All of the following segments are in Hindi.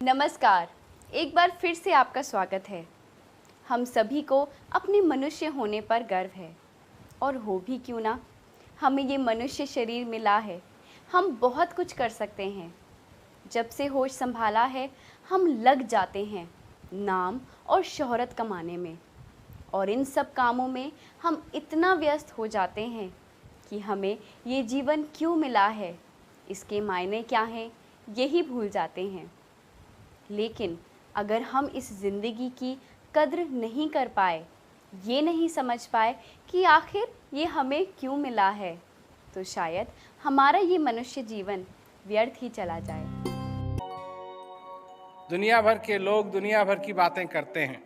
नमस्कार। एक बार फिर से आपका स्वागत है। हम सभी को अपने मनुष्य होने पर गर्व है और हो भी क्यों ना, हमें ये मनुष्य शरीर मिला है। हम बहुत कुछ कर सकते हैं। जब से होश संभाला है हम लग जाते हैं नाम और शोहरत कमाने में, और इन सब कामों में हम इतना व्यस्त हो जाते हैं कि हमें ये जीवन क्यों मिला है, इसके मायने क्या हैं, यही भूल जाते हैं। लेकिन अगर हम इस ज़िंदगी की कद्र नहीं कर पाए, ये नहीं समझ पाए कि आखिर ये हमें क्यों मिला है, तो शायद हमारा ये मनुष्य जीवन व्यर्थ ही चला जाए। दुनिया भर के लोग दुनिया भर की बातें करते हैं।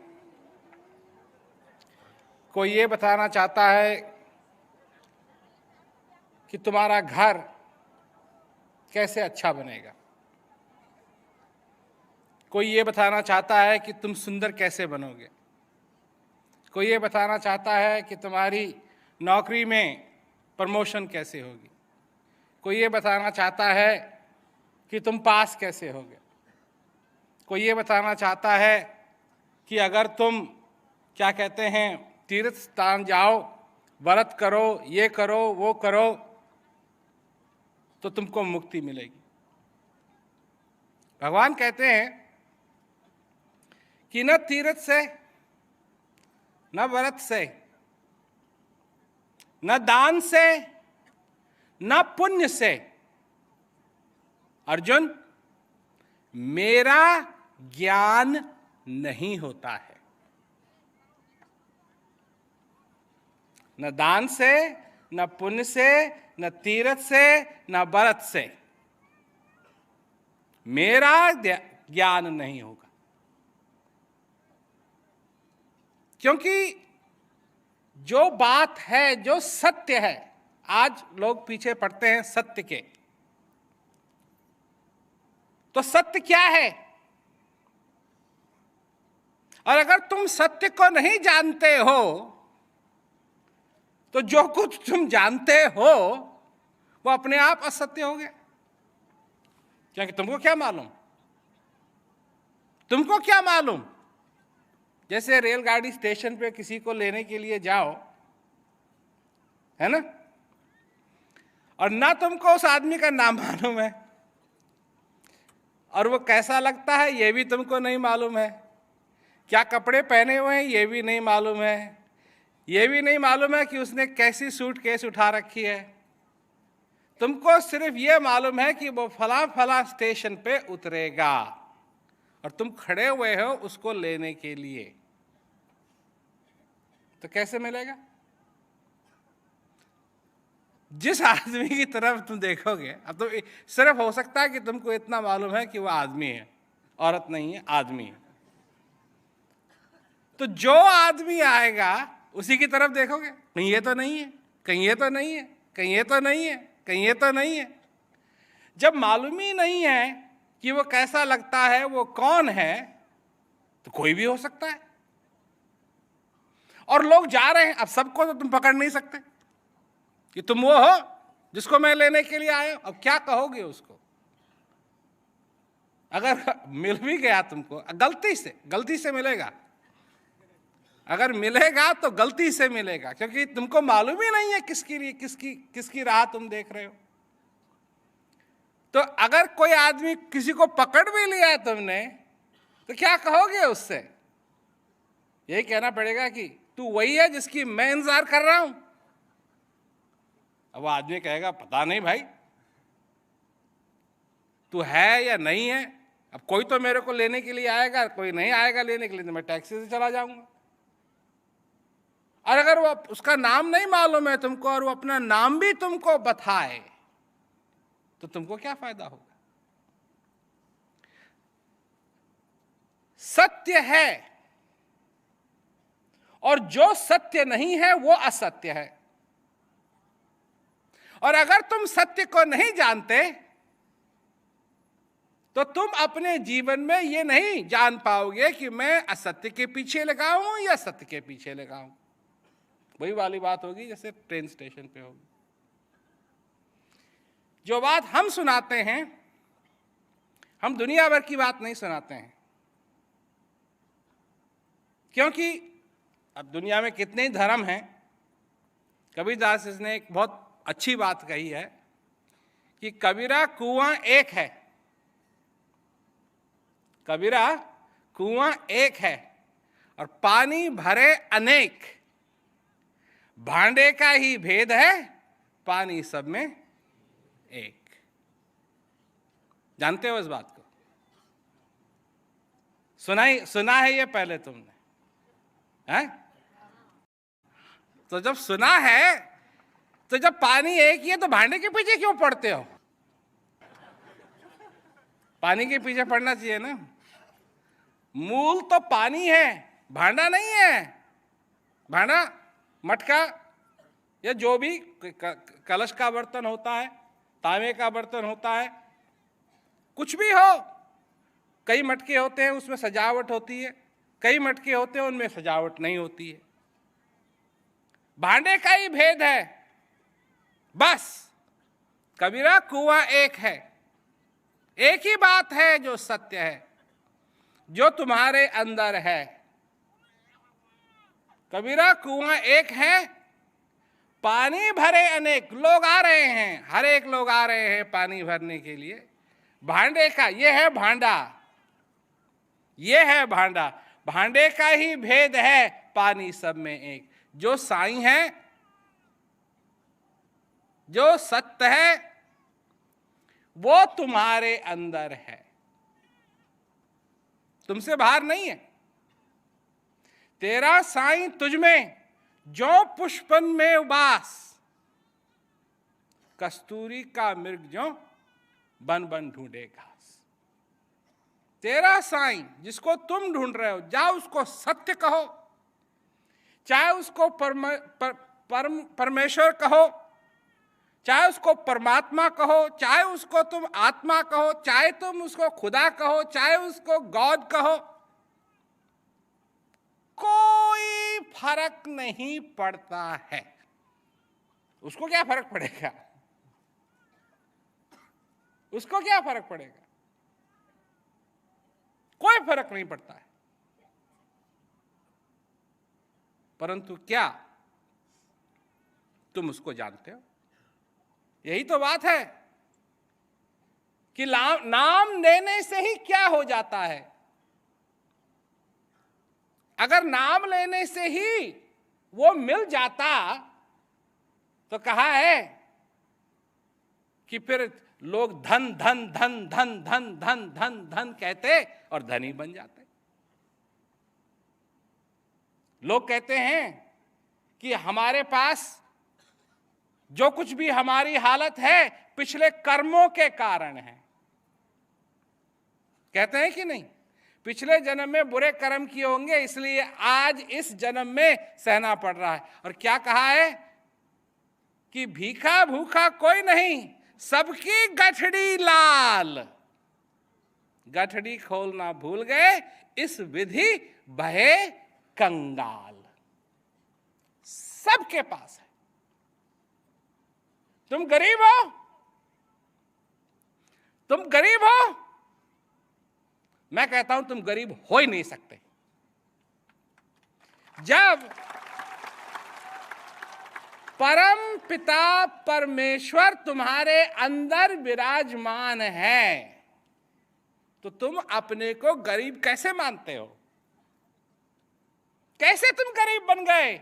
कोई ये बताना चाहता है कि तुम्हारा घर कैसे अच्छा बनेगा। कोई ये बताना चाहता है कि तुम सुंदर कैसे बनोगे। कोई ये बताना चाहता है कि तुम्हारी नौकरी में प्रमोशन कैसे होगी। कोई ये बताना चाहता है कि तुम पास कैसे होगे। कोई ये बताना चाहता है कि अगर तुम क्या कहते हैं तीर्थ स्थान जाओ, व्रत करो, ये करो, वो करो, तो तुमको मुक्ति मिलेगी। भगवान कहते हैं कि न तीर्थ से, न व्रत से, न दान से, न पुण्य से अर्जुन मेरा ज्ञान नहीं होता है। न दान से, न पुण्य से, न तीर्थ से, न व्रत से मेरा ज्ञान नहीं होगा। क्योंकि जो बात है, जो सत्य है, आज लोग पीछे पड़ते हैं सत्य के। तो सत्य क्या है? और अगर तुम सत्य को नहीं जानते हो तो जो कुछ तुम जानते हो वो अपने आप असत्य हो गया। क्योंकि तुमको क्या मालूम? तुमको क्या मालूम? जैसे रेलगाड़ी स्टेशन पे किसी को लेने के लिए जाओ, है ना, और ना तुमको उस आदमी का नाम मालूम है और वो कैसा लगता है ये भी तुमको नहीं मालूम है, क्या कपड़े पहने हुए हैं ये भी नहीं मालूम है, ये भी नहीं मालूम है कि उसने कैसी सूटकेस उठा रखी है। तुमको सिर्फ ये मालूम है कि वो फला फला स्टेशन पे उतरेगा और तुम खड़े हुए हो उसको लेने के लिए। तो कैसे मिलेगा? जिस आदमी की तरफ तुम देखोगे, अब तो सिर्फ हो सकता है कि तुमको इतना मालूम है कि वो आदमी है, औरत नहीं है, आदमी है। तो जो आदमी आएगा उसी की तरफ देखोगे, कहीं ये तो नहीं है, कहीं ये तो नहीं है, कहीं ये तो नहीं है, कहीं ये तो नहीं है। जब मालूम ही नहीं है कि वो कैसा लगता है, वो कौन है, तो कोई भी हो सकता है। और लोग जा रहे हैं, अब सबको तो तुम पकड़ नहीं सकते कि तुम वो हो जिसको मैं लेने के लिए आया हूं। अब क्या कहोगे उसको? अगर मिल भी गया तुमको, गलती से मिलेगा, अगर मिलेगा तो गलती से मिलेगा, क्योंकि तुमको मालूम ही नहीं है किसकी लिए किसकी राह तुम देख रहे हो। तो अगर कोई आदमी किसी को पकड़ भी लिया है तुमने, तो क्या कहोगे उससे? यही कहना पड़ेगा कि तू वही है जिसकी मैं इंतजार कर रहा हूं। अब वो आदमी कहेगा पता नहीं भाई तू है या नहीं है। अब कोई तो मेरे को लेने के लिए आएगा, कोई नहीं आएगा लेने के लिए, तो मैं टैक्सी से चला जाऊंगा। और अगर वो उसका नाम नहीं मालूम है तुमको और वो अपना नाम भी तुमको बताए, तो तुमको क्या फायदा होगा? सत्य है और जो सत्य नहीं है वो असत्य है। और अगर तुम सत्य को नहीं जानते तो तुम अपने जीवन में ये नहीं जान पाओगे कि मैं असत्य के पीछे लगा हूं या सत्य के पीछे लगा हूं। वही वाली बात होगी जैसे ट्रेन स्टेशन पे होगी। जो बात हम सुनाते हैं हम दुनिया भर की बात नहीं सुनाते हैं, क्योंकि अब दुनिया में कितने ही धर्म हैं। कबीरदास ने एक बहुत अच्छी बात कही है कि कबीरा कुआं एक है, कबीरा कुआं एक है और पानी भरे अनेक, भांडे का ही भेद है, पानी सब में एक। जानते हो इस बात को? सुना है ये पहले तुमने, हैं? तो जब सुना है, तो जब पानी एक ही है तो भांडे के पीछे क्यों पड़ते हो? पानी के पीछे पड़ना चाहिए ना। मूल तो पानी है, भांडा नहीं है। भांडा, मटका या जो भी कलश का बर्तन होता है, तांबे का बर्तन होता है, कुछ भी हो। कई मटके होते हैं उसमें सजावट होती है, कई मटके होते हैं उनमें सजावट नहीं होती है। भांडे का ही भेद है बस। कबीरा कुआं एक है, एक ही बात है जो सत्य है, जो तुम्हारे अंदर है। कबीरा कुआं एक है, पानी भरे अनेक। लोग आ रहे हैं, हर एक लोग आ रहे हैं पानी भरने के लिए। भांडे का ये है भांडा, ये है भांडा, भांडे का ही भेद है, पानी सब में एक। जो साईं है, जो सत्य है, वो तुम्हारे अंदर है, तुमसे बाहर नहीं है। तेरा साईं तुझ में जो पुष्पन में उबास, कस्तूरी का मृग जो बन बन ढूंढे घास। तेरा साईं जिसको तुम ढूंढ रहे हो, जाओ उसको सत्य कहो, चाहे उसको परमेश्वर कहो, चाहे उसको परमात्मा कहो, चाहे उसको तुम आत्मा कहो, चाहे तुम उसको खुदा कहो, चाहे उसको गॉड कहो, कोई फर्क नहीं पड़ता है। उसको क्या फर्क पड़ेगा? उसको क्या फर्क पड़ेगा? कोई फर्क नहीं पड़ता है। परंतु क्या तुम उसको जानते हो? यही तो बात है कि नाम लेने से ही क्या हो जाता है। अगर नाम लेने से ही वो मिल जाता तो कहा है कि फिर लोग धन धन धन धन धन धन धन धन कहते और धनी बन जाते। लोग कहते हैं कि हमारे पास जो कुछ भी हमारी हालत है पिछले कर्मों के कारण है। कहते हैं कि नहीं? पिछले जन्म में बुरे कर्म किए होंगे, इसलिए आज इस जन्म में सहना पड़ रहा है। और क्या कहा है कि भीखा भूखा कोई नहीं, सबकी गठड़ी लाल। गठड़ी खोलना भूल गए, इस विधि बहे कंगाल। सबके पास है। तुम गरीब हो, तुम गरीब हो, मैं कहता हूं तुम गरीब हो ही नहीं सकते। जब परम पिता परमेश्वर तुम्हारे अंदर विराजमान है तो तुम अपने को गरीब कैसे मानते हो? कैसे तुम गरीब बन गए?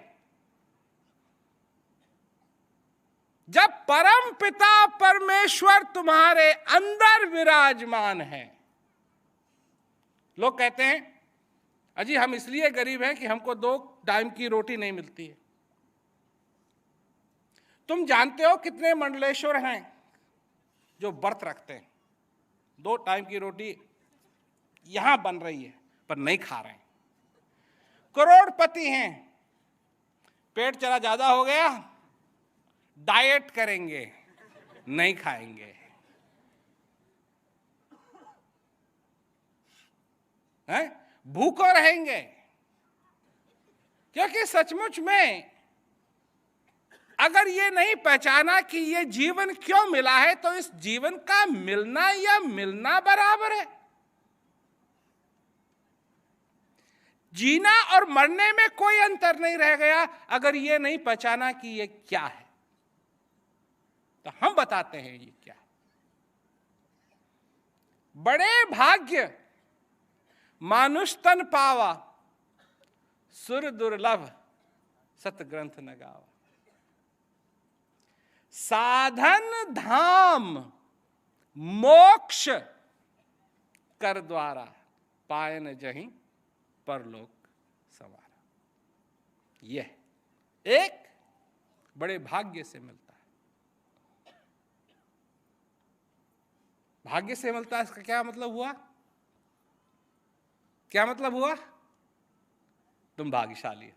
जब परम पिता परमेश्वर तुम्हारे अंदर विराजमान है। लोग कहते हैं अजी हम इसलिए गरीब हैं कि हमको 2 टाइम की रोटी नहीं मिलती है। तुम जानते हो कितने मंडलेश्वर हैं जो व्रत रखते हैं, 2 टाइम की रोटी यहां बन रही है पर नहीं खा रहे हैं। करोड़पति हैं, पेट जरा ज्यादा हो गया, डाइट करेंगे, नहीं खाएंगे। हैं? भूखो रहेंगे। क्योंकि सचमुच में अगर ये नहीं पहचाना कि ये जीवन क्यों मिला है, तो इस जीवन का मिलना या मिलना बराबर है। जीना और मरने में कोई अंतर नहीं रह गया अगर ये नहीं पहचाना कि ये क्या है। तो हम बताते हैं ये क्या है। बड़े भाग्य मानुष तन पावा, सुर दुर्लभ सत ग्रंथ न गावा। साधन धाम मोक्ष कर द्वारा, पायन जहीं परलोक संवारा। यह एक बड़े भाग्य से मिलता है। भाग्य से मिलता है, इसका क्या मतलब हुआ? क्या मतलब हुआ? तुम भाग्यशाली हो,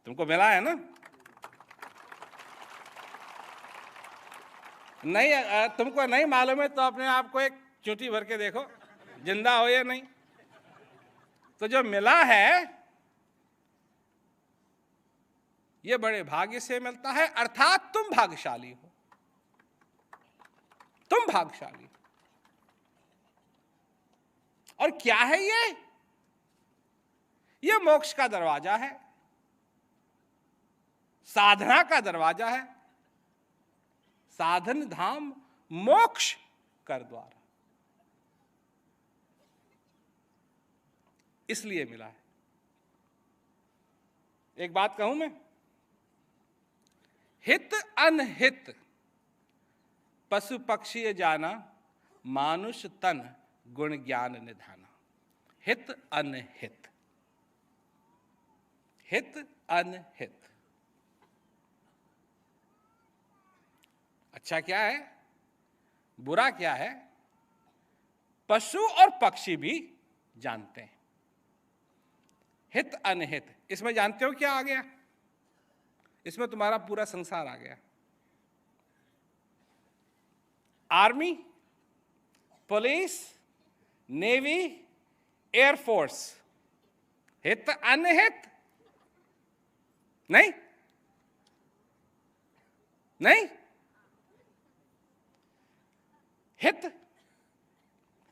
तुमको मिला है ना। नहीं, तुमको नहीं मालूम है तो अपने आप को एक चुटकी भर के देखो, जिंदा हो या नहीं। तो जो मिला है ये बड़े भाग्य से मिलता है, अर्थात तुम भाग्यशाली हो, तुम भाग्यशाली हो। और क्या है ये मोक्ष का दरवाजा है, साधना का दरवाजा है। साधन धाम मोक्ष कर द्वारा, इसलिए मिला है। एक बात कहूं मैं, हित अनहित पशु पक्षी जाना, मानुष तन गुण ज्ञान निधाना। हित अनहित, हित अनहित। अच्छा क्या है, बुरा क्या है, पशु और पक्षी भी जानते हैं। हित अनहित, इसमें जानते हो क्या आ गया? इसमें तुम्हारा पूरा संसार आ गया। आर्मी, पुलिस, नेवी, एयरफोर्स, हित अनहित नहीं, नहीं। हित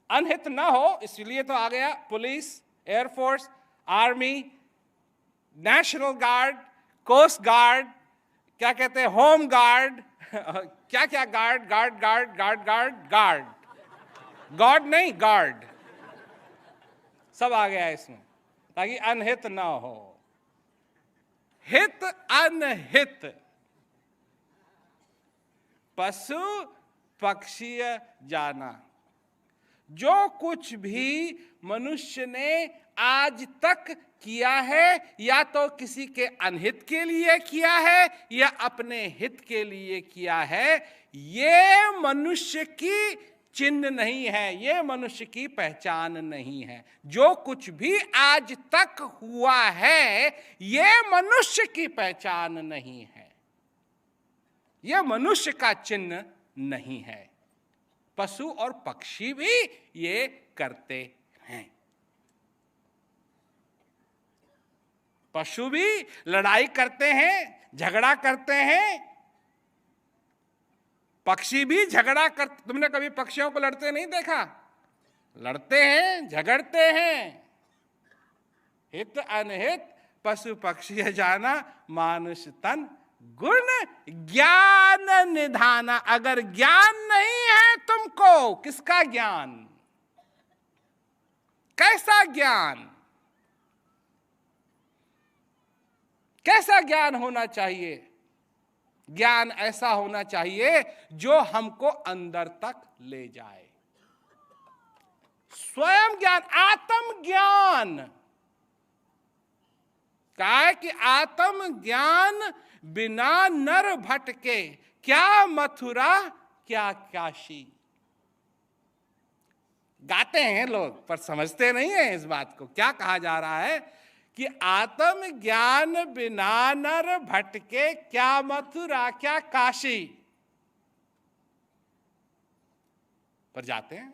अनहित ना हो इसलिए तो आ गया police, air force, army, national guard, coast guard, क्या कहते हैं, होम गार्ड, क्या क्या guard, guard guard guard guard guard, god नहीं गार्ड, सब आ गया इसमें, ताकि अनहित ना हो। हित अनहित पशु पक्षी जाना। जो कुछ भी मनुष्य ने आज तक किया है, या तो किसी के अनहित के लिए किया है या अपने हित के लिए किया है, ये मनुष्य की चिन्ह नहीं है, ये मनुष्य की पहचान नहीं है। जो कुछ भी आज तक हुआ है ये मनुष्य की पहचान नहीं है, ये मनुष्य का चिन्ह नहीं है। पशु और पक्षी भी ये करते हैं। पशु भी लड़ाई करते हैं, झगड़ा करते हैं, पक्षी भी झगड़ा करते। तुमने कभी पक्षियों को लड़ते नहीं देखा? लड़ते हैं, झगड़ते हैं। हित अनहित पशु पक्षी जाना, मानुष तन गुण ज्ञान निधाना। अगर ज्ञान नहीं है तुमको, किसका ज्ञान, कैसा ज्ञान, कैसा ज्ञान होना चाहिए? ज्ञान ऐसा होना चाहिए जो हमको अंदर तक ले जाए। स्वयं ज्ञान, आत्म ज्ञान। कहा है कि आत्म ज्ञान बिना नर भटके, क्या मथुरा क्या काशी। गाते हैं लोग पर समझते नहीं है इस बात को। क्या कहा जा रहा है कि आत्म ज्ञान बिना नर भटके, क्या मथुरा क्या काशी। पर जाते हैं,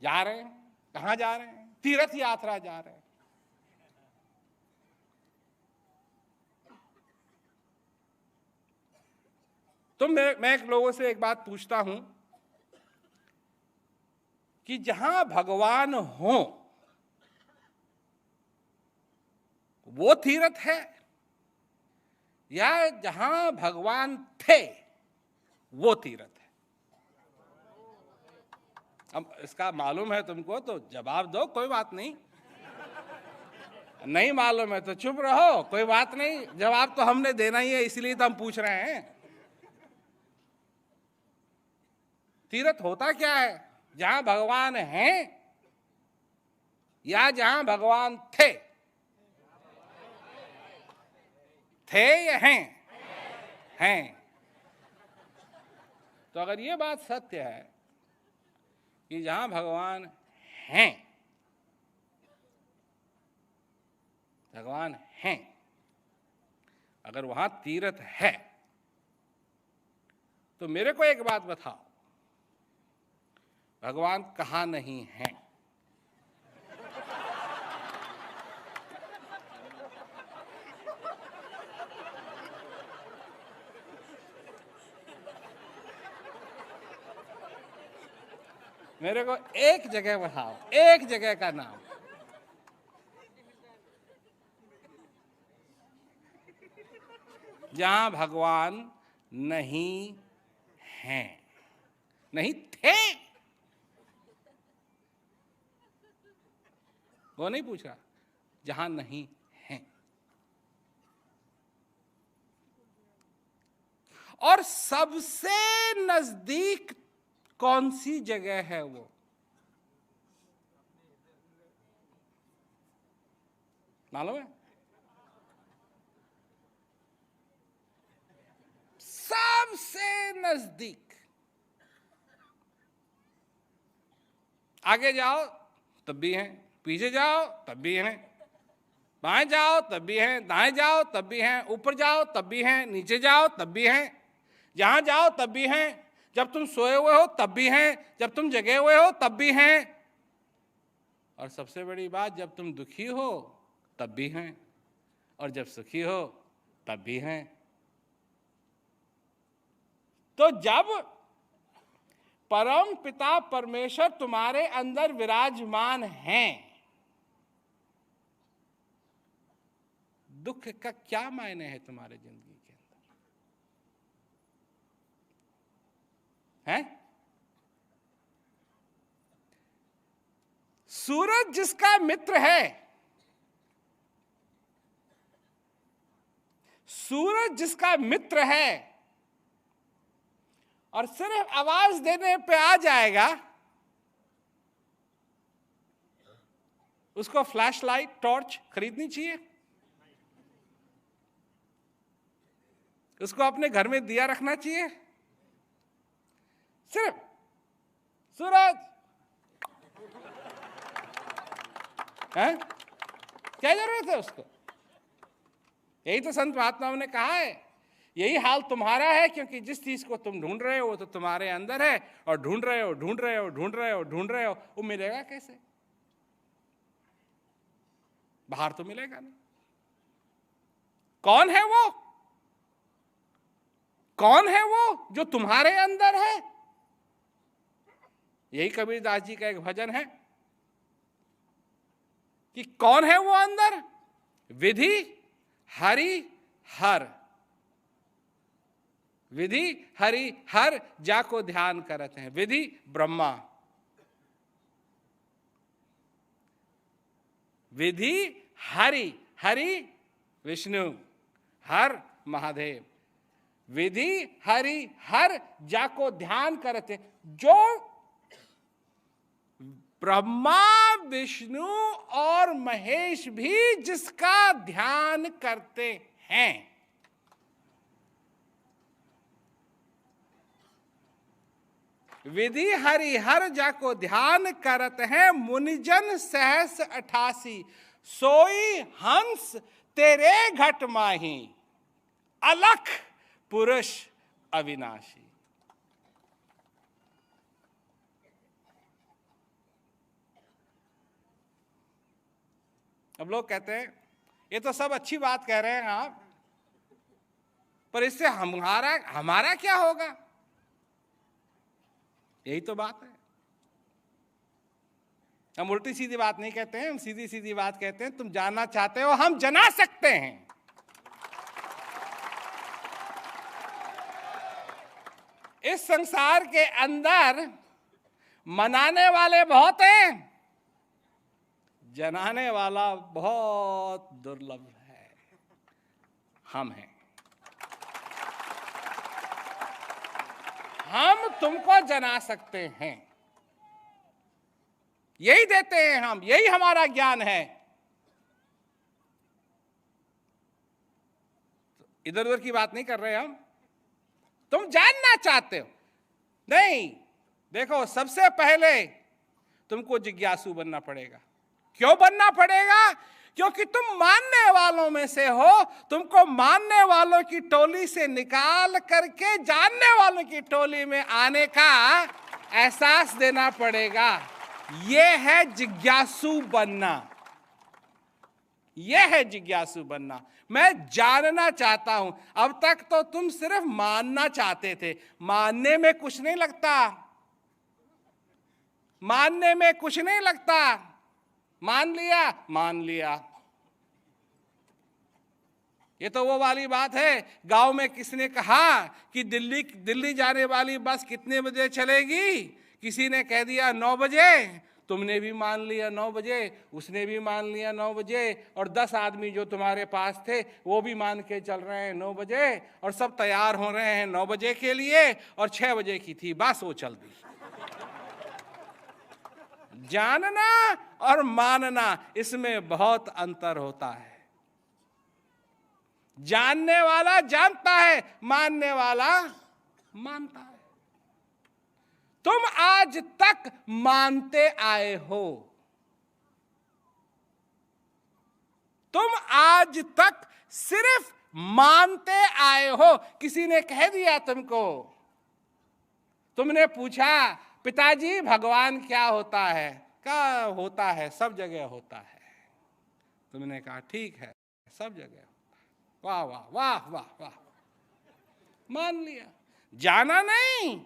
जा रहे हैं, कहां जा रहे हैं? तीर्थ यात्रा जा रहे हैं। तो मैं एक लोगों से एक बात पूछता हूं कि जहां भगवान हो वो तीर्थ है, या जहां भगवान थे वो तीर्थ है? अब इसका मालूम है तुमको तो जवाब दो, कोई बात नहीं। नहीं मालूम है तो चुप रहो, कोई बात नहीं। जवाब तो हमने देना ही है, इसलिए तो हम पूछ रहे हैं। तीर्थ होता क्या है? जहां भगवान हैं या जहां भगवान थे? थे या हैं? हैं। तो अगर ये बात सत्य है कि जहां भगवान हैं, भगवान हैं, अगर वहां तीर्थ है, तो मेरे को एक बात बताओ, भगवान कहां नहीं है? मेरे को एक जगह बताओ, एक जगह का नाम। जहां भगवान नहीं हैं, नहीं थे। वो नहीं पूछा, जहां नहीं हैं। और सबसे नजदीक कौन सी जगह है वो? मालूम है? सबसे नजदीक। आगे जाओ तब भी हैं, पीछे जाओ तब भी हैं, बाएं जाओ तब भी हैं, दाएं जाओ तब भी हैं, ऊपर जाओ तब भी हैं, नीचे जाओ तब भी हैं, जहां जाओ तब भी हैं, जब तुम सोए हुए हो तब भी हैं, जब तुम जगे हुए हो तब भी हैं, और सबसे बड़ी बात, जब तुम दुखी हो तब भी हैं, और जब सुखी हो तब भी हैं। तो जब परम पिता परमेश्वर तुम्हारे अंदर विराजमान हैं, दुख का क्या मायने है तुम्हारे जिंदगी के अंदर? हैं? सूरज जिसका मित्र है, सूरज जिसका मित्र है और सिर्फ आवाज देने पे आ जाएगा, उसको फ्लैश लाइट, टॉर्च खरीदनी चाहिए? उसको अपने घर में दिया रखना चाहिए? सिर्फ सूरज है, क्या जरूरत है उसको? यही तो संत महात्माओं ने कहा है, यही हाल तुम्हारा है, क्योंकि जिस चीज को तुम ढूंढ रहे हो वो तो तुम्हारे अंदर है, और ढूंढ रहे हो, ढूंढ रहे हो, ढूंढ रहे हो, ढूंढ रहे हो, वो मिलेगा कैसे? बाहर तो मिलेगा नहीं। कौन है वो? कौन है वो जो तुम्हारे अंदर है? यही कबीरदास जी का एक भजन है कि कौन है वो अंदर? विधि हरि हर, विधि हरि हर जाको ध्यान करते हैं। विधि ब्रह्मा, विधि हरि, हरि विष्णु, हर महादेव। विधि हरि हर जाको ध्यान करते, जो ब्रह्मा विष्णु और महेश भी जिसका ध्यान करते हैं। विधि हरि हर जाको ध्यान करत हैं, मुनिजन सहस 88, सोई हंस तेरे घट माही, अलख पुरुष अविनाशी। अब लोग कहते हैं ये तो सब अच्छी बात कह रहे हैं आप, पर इससे हमारा हमारा क्या होगा? यही तो बात है। हम उल्टी सीधी बात नहीं कहते हैं, हम सीधी सीधी बात कहते हैं। तुम जानना चाहते हो, हम जना सकते हैं। इस संसार के अंदर मनाने वाले बहुत हैं, जनाने वाला बहुत दुर्लभ है। हम हैं। हम तुमको जना सकते हैं, यही देते हैं हम, यही हमारा ज्ञान है। इधर उधर की बात नहीं कर रहे हम। तुम जानना चाहते हो, नहीं, देखो, सबसे पहले तुमको जिज्ञासु बनना पड़ेगा। क्यों बनना पड़ेगा? क्योंकि तुम मानने वालों में से हो। तुमको मानने वालों की टोली से निकाल करके जानने वालों की टोली में आने का एहसास देना पड़ेगा। यह है जिज्ञासु बनना, यह है जिज्ञासु बनना। मैं जानना चाहता हूं। अब तक तो तुम सिर्फ मानना चाहते थे। मानने में कुछ नहीं लगता, मानने में कुछ नहीं लगता। मान लिया, मान लिया। ये तो वो वाली बात है, गांव में किसने कहा कि दिल्ली जाने वाली बस कितने बजे चलेगी? किसी ने कह दिया 9 बजे। तुमने भी मान लिया 9 बजे, उसने भी मान लिया 9 बजे, और 10 आदमी जो तुम्हारे पास थे वो भी मान के चल रहे हैं 9 बजे, और सब तैयार हो रहे हैं 9 बजे के लिए, और 6 बजे की थी बस, वो चल दी। जानना और मानना, इसमें बहुत अंतर होता है। जानने वाला जानता है, मानने वाला मानता है। तुम आज तक मानते आए हो, तुम आज तक सिर्फ मानते आए हो। किसी ने कह दिया तुमको, तुमने पूछा पिताजी भगवान क्या होता है? क्या होता है? सब जगह होता है। तुमने कहा ठीक है, सब जगह। वाह वाह वाह वाह वाह, मान लिया। जाना नहीं,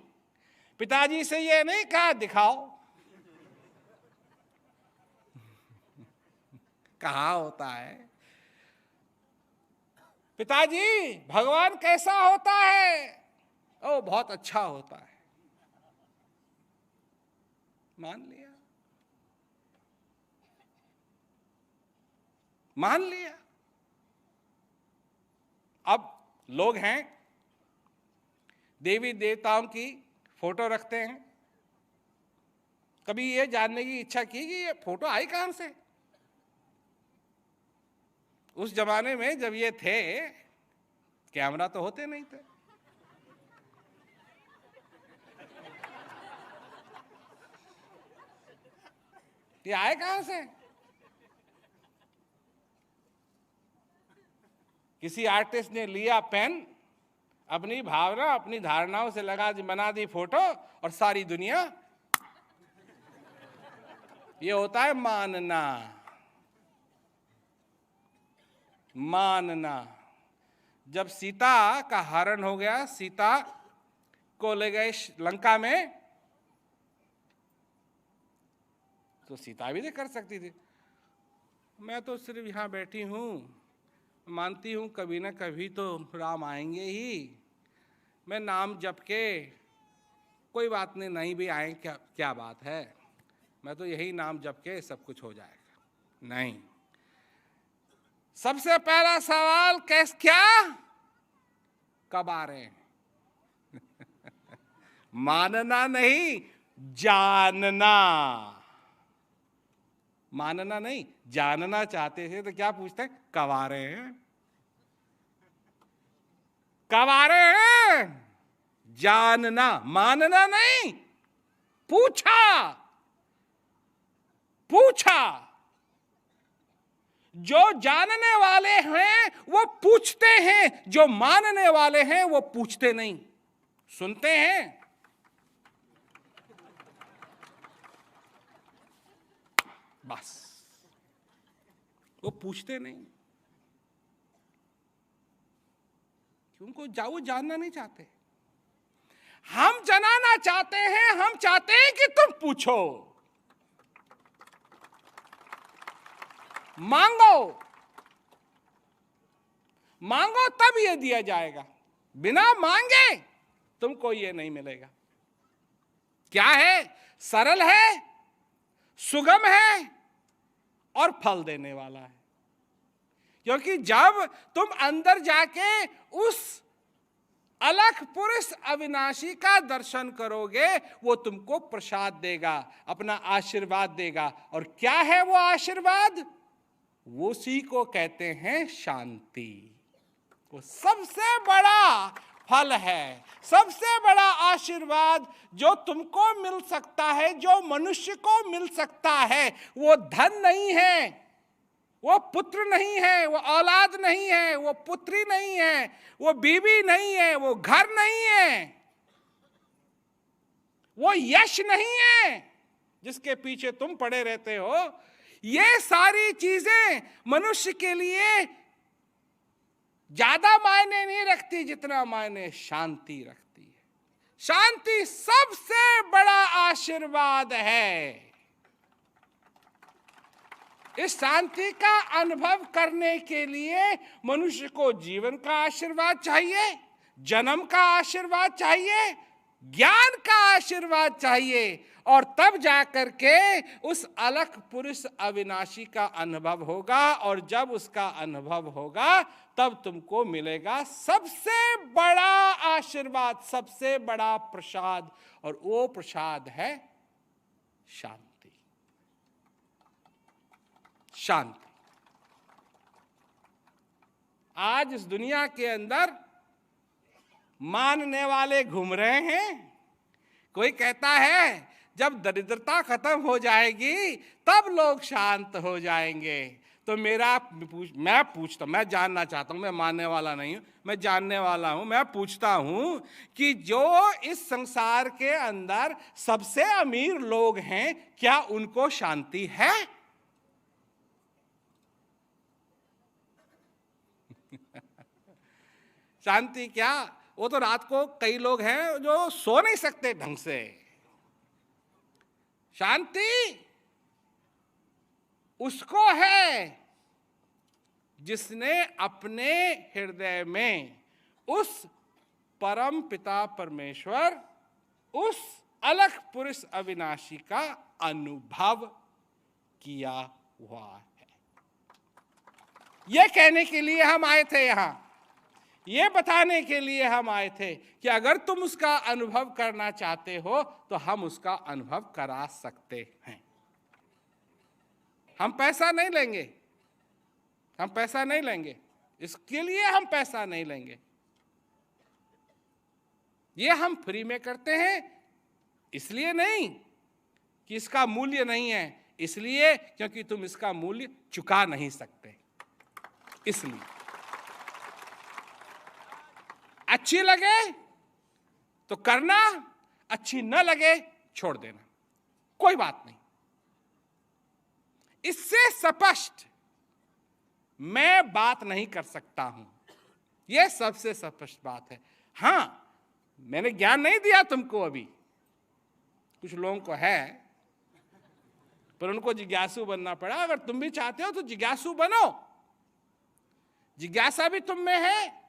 पिताजी से ये नहीं कहा दिखाओ कहाँ होता है। पिताजी भगवान कैसा होता है? ओ बहुत अच्छा होता है। मान लिया, मान लिया। अब लोग हैं, देवी देवताओं की फोटो रखते हैं। कभी ये जानने की इच्छा की कि ये फोटो आई कहां से? उस जमाने में जब ये थे, कैमरा तो होते नहीं थे। ये आए कहां से? किसी आर्टिस्ट ने लिया पेन, अपनी भावना, अपनी धारणाओं से लगा दी, बना दी फोटो, और सारी दुनिया। ये होता है मानना, मानना। जब सीता का हरण हो गया, सीता को ले गए लंका में, तो सीता भी तो कर सकती थी, मैं तो सिर्फ यहां बैठी हूं, मानती हूं कभी ना कभी तो राम आएंगे ही, मैं नाम जप के, कोई बात नहीं, नहीं भी आए क्या क्या बात है, मैं तो यही नाम जप के सब कुछ हो जाएगा। नहीं, सबसे पहला सवाल क्या? कब आ रहे हैं? मानना नहीं, जानना। मानना नहीं, जानना चाहते थे तो क्या पूछते हैं? कब आ रहे हैं? कब आ रहे हैं? जानना, मानना नहीं। पूछा, पूछा। जो जानने वाले हैं वो पूछते हैं, जो मानने वाले हैं वो पूछते नहीं, सुनते हैं। बस, वो पूछते नहीं। कि उनको वो जानना नहीं चाहते। हम जनाना चाहते हैं, हम चाहते हैं कि तुम पूछो, मांगो, मांगो तब ये दिया जाएगा, बिना मांगे तुमको ये नहीं मिलेगा। क्या है? सरल है, सुगम है और फल देने वाला है। क्योंकि जब तुम अंदर जाके उस अलख पुरुष अविनाशी का दर्शन करोगे, वो तुमको प्रसाद देगा, अपना आशीर्वाद देगा। और क्या है वो आशीर्वाद? वो उसी को कहते हैं शांति। वो सबसे बड़ा फल है, सबसे बड़ा आशीर्वाद जो तुमको मिल सकता है, जो मनुष्य को मिल सकता है। वो धन नहीं है, वो पुत्र नहीं है, वो औलाद नहीं है, वो पुत्री नहीं है, वो बीवी नहीं है, वो घर नहीं है, वो यश नहीं है जिसके पीछे तुम पड़े रहते हो। ये सारी चीजें मनुष्य के लिए ज्यादा मायने नहीं रखती जितना मायने शांति रखती है। शांति सबसे बड़ा आशीर्वाद है। इस शांति का अनुभव करने के लिए मनुष्य को जीवन का आशीर्वाद चाहिए, जन्म का आशीर्वाद चाहिए, ज्ञान का आशीर्वाद चाहिए, और तब जाकर के उस अलख पुरुष अविनाशी का अनुभव होगा। और जब उसका अनुभव होगा तब तुमको मिलेगा सबसे बड़ा आशीर्वाद, सबसे बड़ा प्रसाद, और वो प्रसाद है शांति। शांति। आज इस दुनिया के अंदर मानने वाले घूम रहे हैं। कोई कहता है जब दरिद्रता खत्म हो जाएगी तब लोग शांत हो जाएंगे। तो मैं जानना चाहता हूं, मैं मानने वाला नहीं हूं, मैं जानने वाला हूं। मैं पूछता हूं कि जो इस संसार के अंदर सबसे अमीर लोग हैं, क्या उनको शांति है? शांति क्या? वो तो रात को कई लोग हैं जो सो नहीं सकते ढंग से। शांति उसको है जिसने अपने हृदय में उस परम पिता परमेश्वर, उस अलख पुरुष अविनाशी का अनुभव किया हुआ है। यह कहने के लिए हम आए थे यहां, ये बताने के लिए हम आए थे कि अगर तुम उसका अनुभव करना चाहते हो तो हम उसका अनुभव करा सकते हैं। हम पैसा नहीं लेंगे, हम पैसा नहीं लेंगे, इसके लिए हम पैसा नहीं लेंगे। ये हम फ्री में करते हैं, इसलिए नहीं कि इसका मूल्य नहीं है, इसलिए क्योंकि तुम इसका मूल्य चुका नहीं सकते। इसलिए अच्छी लगे तो करना, अच्छी न लगे छोड़ देना, कोई बात नहीं। इससे स्पष्ट मैं बात नहीं कर सकता हूं, यह सबसे स्पष्ट बात है। हां, मैंने ज्ञान नहीं दिया तुमको अभी, कुछ लोगों को है, पर उनको जिज्ञासु बनना पड़ा। अगर तुम भी चाहते हो तो जिज्ञासु बनो, जिज्ञासा भी तुम में है।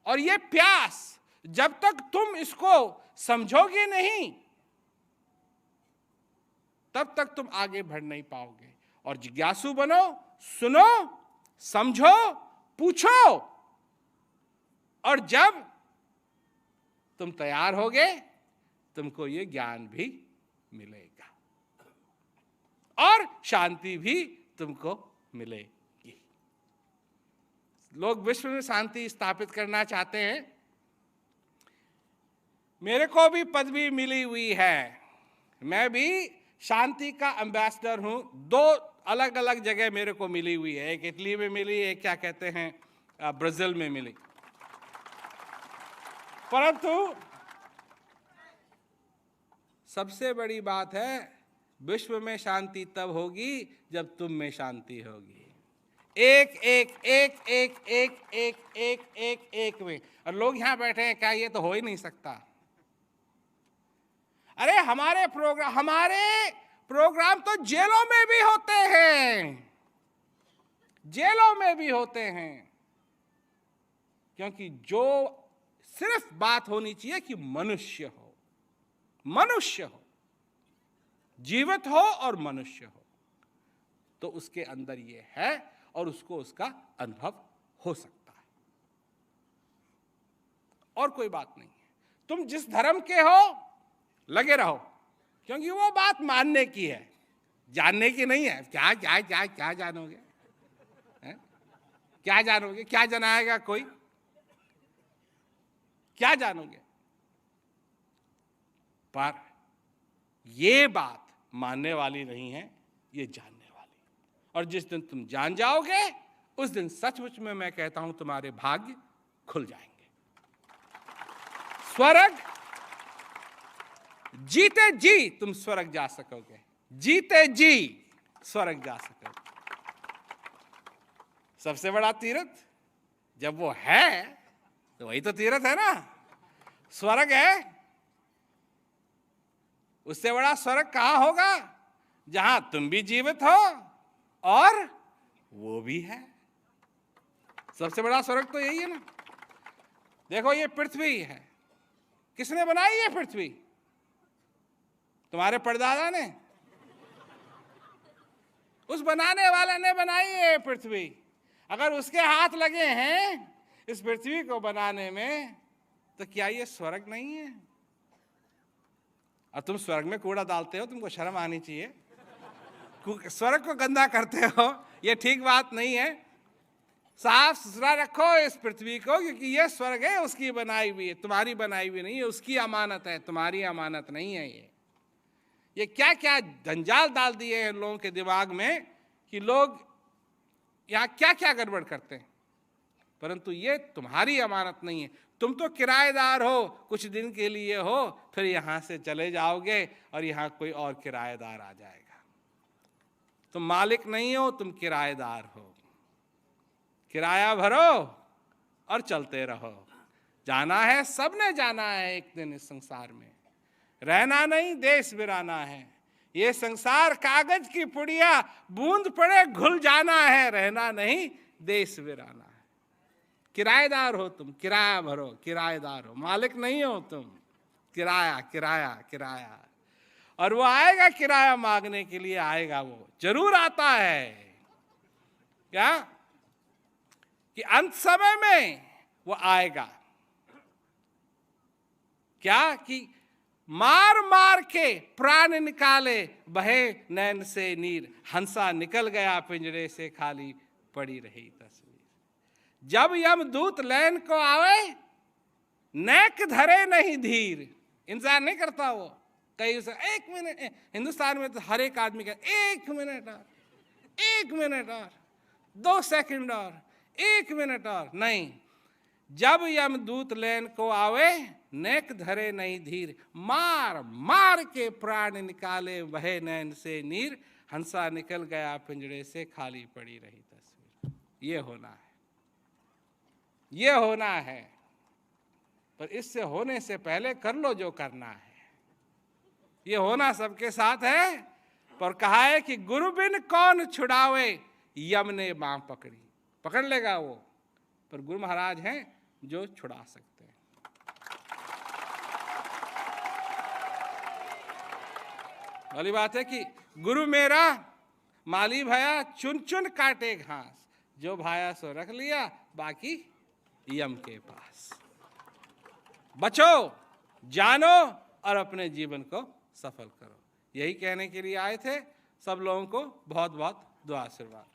और ये प्यास, जब तक तुम इसको समझोगे नहीं तब तक तुम आगे बढ़ नहीं पाओगे। और जिज्ञासु बनो, सुनो, समझो, पूछो, और जब तुम तैयार होगे तुमको ये ज्ञान भी मिलेगा और शांति भी तुमको मिलेगी। लोग विश्व में शांति स्थापित करना चाहते हैं। मेरे को भी पदवी मिली हुई है, मैं भी शांति का एम्बेसडर हूं। 2 अलग अलग जगह मेरे को मिली हुई है, एक इटली में मिली, एक क्या कहते हैं ब्राजील में मिली। परंतु सबसे बड़ी बात है, विश्व में शांति तब होगी जब तुम में शांति होगी। एक एक एक एक एक एक एक एक एक में। और लोग यहां बैठे हैं, क्या ये तो हो ही नहीं सकता? अरे हमारे प्रोग्राम तो जेलों में भी होते हैं, जेलों में भी होते हैं। क्योंकि जो सिर्फ बात होनी चाहिए कि मनुष्य हो, मनुष्य हो, जीवित हो और मनुष्य हो, तो उसके अंदर ये है और उसको उसका अनुभव हो सकता है। और कोई बात नहीं है। तुम जिस धर्म के हो लगे रहो, क्योंकि वो बात मानने की है, जानने की नहीं है। क्या क्या क्या क्या जानोगे? क्या जानोगे? क्या जनाएगा कोई? क्या जानोगे? पर ये बात मानने वाली नहीं है, ये जानने वाली। और जिस दिन तुम जान जाओगे, उस दिन सचमुच में मैं कहता हूं तुम्हारे भाग्य खुल जाएंगे। स्वर्ग जीते जी तुम स्वर्ग जा सकोगे, जीते जी स्वर्ग जा सकोगे। सबसे बड़ा तीर्थ जब वो है तो वही तो तीर्थ है ना, स्वर्ग है। उससे बड़ा स्वर्ग कहां होगा? जहां तुम भी जीवित हो और वो भी है। सबसे बड़ा स्वर्ग तो यही है ना। देखो ये पृथ्वी है, किसने बनाई ये पृथ्वी? तुम्हारे परदादा ने, उस बनाने वाले ने बनाई है पृथ्वी। अगर उसके हाथ लगे हैं इस पृथ्वी को बनाने में, तो क्या ये स्वर्ग नहीं है? और तुम स्वर्ग में कूड़ा डालते हो, तुमको शर्म आनी चाहिए। स्वर्ग को गंदा करते हो, ये ठीक बात नहीं है। साफ सुथरा रखो इस पृथ्वी को, क्योंकि ये स्वर्ग है, उसकी बनाई हुई है, तुम्हारी बनाई हुई नहीं है। उसकी अमानत है, तुम्हारी अमानत नहीं है। ये क्या क्या जंजाल डाल दिए हैं लोगों के दिमाग में कि लोग यहाँ क्या क्या गड़बड़ करते हैं। परंतु ये तुम्हारी अमानत नहीं है। तुम तो किराएदार हो, कुछ दिन के लिए हो, फिर यहां से चले जाओगे और यहां कोई और किराएदार आ जाएगा। तुम मालिक नहीं हो, तुम किराएदार हो। किराया भरो और चलते रहो। जाना है, सबने जाना है एक दिन इस संसार में। रहना नहीं, देश बिराना है। ये संसार कागज की पुड़िया, बूंद पड़े घुल जाना है। रहना नहीं, देश बिराना है। किराएदार हो तुम, किराया भरो, किराएदार हो, मालिक नहीं हो तुम। किराया किराया किराया। और वो आएगा किराया मांगने के लिए, आएगा, वो जरूर आता है। क्या कि अंत समय में वो आएगा। क्या कि मार मार के प्राण निकाले, बहे नैन से नीर। हंसा निकल गया पिंजरे से, खाली पड़ी रही तस्वीर। जब यमदूत लैन को आवे, नेक धरे नहीं धीर। इंतजार नहीं करता वो। कई उसे 1 मिनट, हिंदुस्तान में तो हर एक आदमी का 1 मिनट और, 1 मिनट और, 2 सेकंड और, 1 मिनट और। नहीं, जब यमदूत लैन को आवे, नेक धरे नहीं धीर। मार मार के प्राण निकाले, बहे नैन से नीर। हंसा निकल गया पिंजरे से, खाली पड़ी रही तस्वीर। ये होना है, ये होना है। पर इससे होने से पहले कर लो जो करना है। ये होना सबके साथ है। पर कहा है कि गुरु बिन कौन छुड़ावे, यम ने बांह पकड़ी। पकड़ लेगा वो, पर गुरु महाराज हैं जो छुड़ा सकते हैं। वाली बात है कि गुरु मेरा माली भया, चुन चुन काटे घास। जो भाया सो रख लिया, बाकी यम के पास। बचो, जानो और अपने जीवन को सफल करो। यही कहने के लिए आए थे। सब लोगों को बहुत बहुत दुआ आशीर्वाद।